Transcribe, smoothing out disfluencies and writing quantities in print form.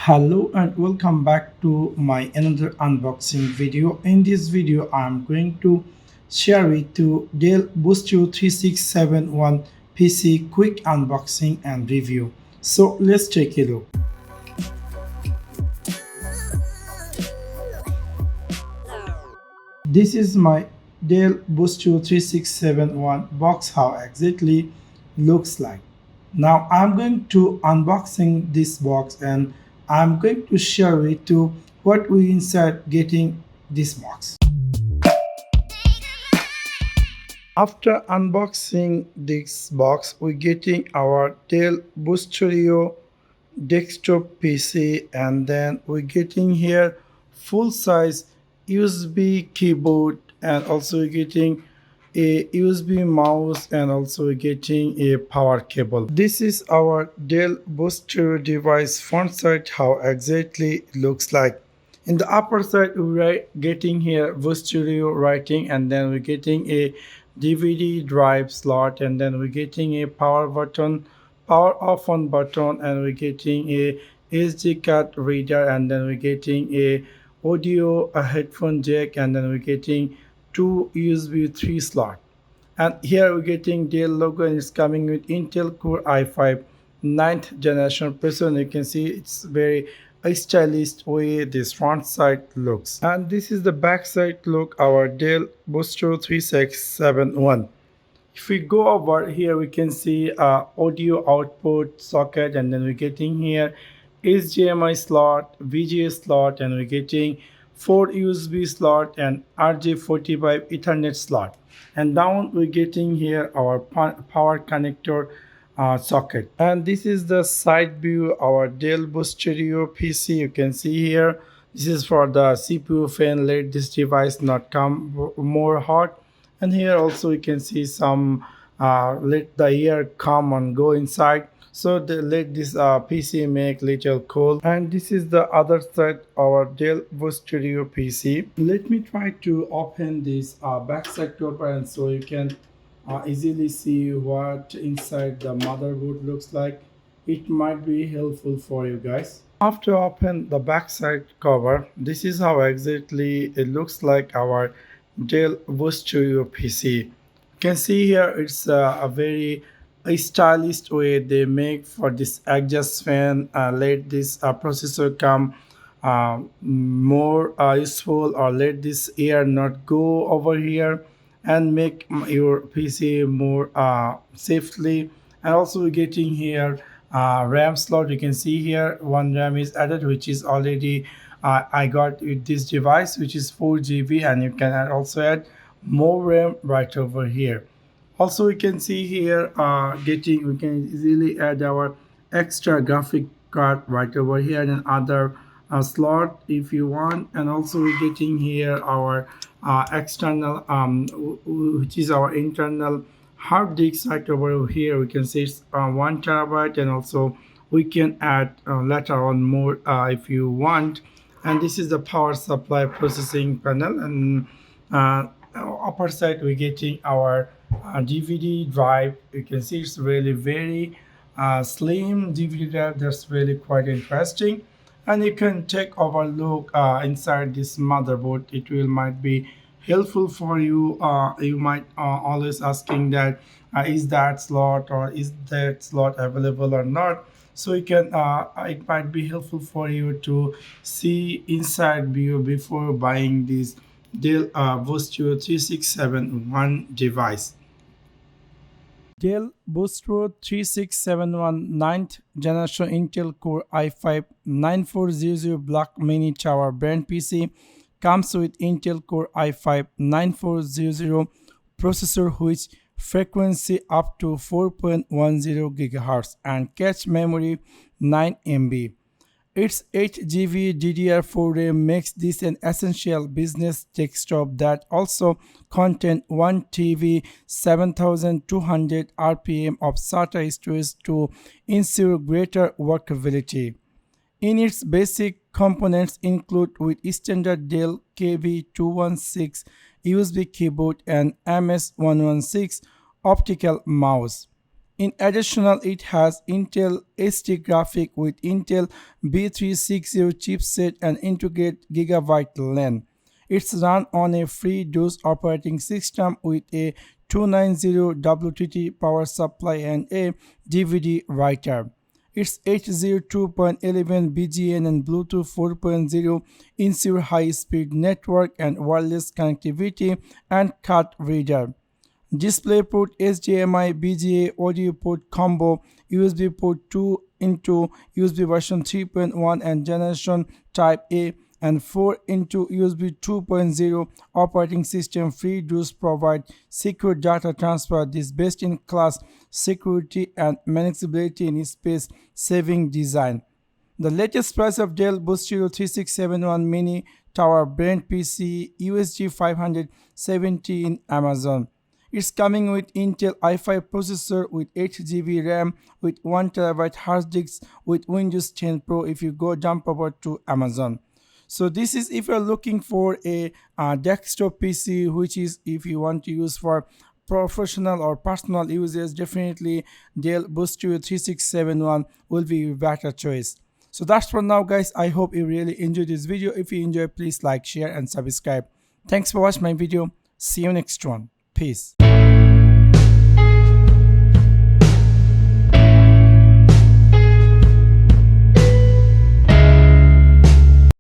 Hello and welcome back to my another unboxing video. In this video, I'm going to share with you Dell Vostro 3671 PC quick unboxing and review. So let's take a look. This is my Dell Vostro 3671 box how exactly looks like. Now I'm going to unboxing this box and I'm going to share with you what we inside getting this box. After unboxing this box, we're getting our Dell Vostro desktop PC, and then we're getting here full size USB keyboard, and also getting a USB mouse, and also getting a power cable. This is our Dell Vostro device front side how exactly it looks like. In the upper side we're getting here Vostro writing, and then we're getting a DVD drive slot, and then we're getting a power button, power off on button, and we're getting a SD card reader, and then we're getting a audio a headphone jack, and then we're getting two USB 3 slot. And here we're getting Dell logo, and it's coming with Intel Core i5 ninth generation processor, and you can see it's very a stylish way this front side looks. And this is the back side look our Dell Vostro 3671. If we go over here, we can see audio output socket, and then we're getting here HDMI slot, VGA slot, and we're getting 4 USB slot and RJ45 Ethernet slot. And down we're getting here our power connector socket. And this is the side view our Dell Vostro PC. You can see here this is for the CPU fan. Let this device not come more hot. And here also you can see some let the air come and go inside, so let this PC make little cold. And this is the other side our Dell Vostro PC. Let me try to open this backside cover, and so you can easily see what inside the motherboard looks like. It might be helpful for you guys. After open the backside cover, this is how exactly it looks like our Dell Vostro PC. You can see here it's a very stylish way they make for this exhaust fan. Let this processor come more useful, or let this air not go over here, and make your PC more safely. And also getting here RAM slot. You can see here one RAM is added, which is already I got with this device, which is 4 GB, and you can also add more RAM right over here. Also we can see here we can easily add our extra graphic card right over here, and other slot if you want. And also we're getting here our external which is our internal hard disk right over here. We can see it's 1 terabyte, and also we can add later on more if you want. And this is the power supply processing panel, and upper side we're getting our DVD drive. You can see it's really very slim DVD drive. That's really quite interesting. And you can take overlook inside this motherboard. It will might be helpful for you. You might always asking that is that slot or is that slot available or not. So you can it might be helpful for you to see inside view before buying this Dell Vostro 3671 device. Dell Vostro 3671 ninth generation Intel Core i5 9400 Black Mini Tower brand PC comes with Intel Core i5 9400 processor, which frequency up to 4.10 GHz and cache memory 9 MB. Its 8 GB DDR4 RAM makes this an essential business desktop that also contains 1 TB 7200 RPM of SATA storage to ensure greater workability. In its basic components include with standard Dell KB216 USB keyboard and MS116 optical mouse. In addition, it has Intel HD graphic with Intel B360 chipset and integrated gigabit LAN. It's run on a free DOS operating system with a 290 WTT power supply and a DVD writer. Its H02.11 BGN and Bluetooth 4.0 ensure high-speed network and wireless connectivity and card reader. DisplayPort, HDMI, BGA, audio port combo, USB port 2 into USB version 3.1 and generation type A, and 4 into USB 2.0 operating system. Free DOS provide secure data transfer. This best in class security and manageability in space saving design. The latest price of Dell Vostro 3671 Mini Tower Brand PC USD 570 in Amazon. It's coming with Intel i5 processor with 8 GB RAM with 1 TB hard disk with Windows 10 Pro if you go jump over to Amazon. So this is if you're looking for a desktop PC, which is if you want to use for professional or personal users, definitely Dell Vostro 3671 will be a better choice. So that's for now, guys. I hope you really enjoyed this video. If you enjoy, please like, share and subscribe. Thanks for watching my video. See you next one. Peace.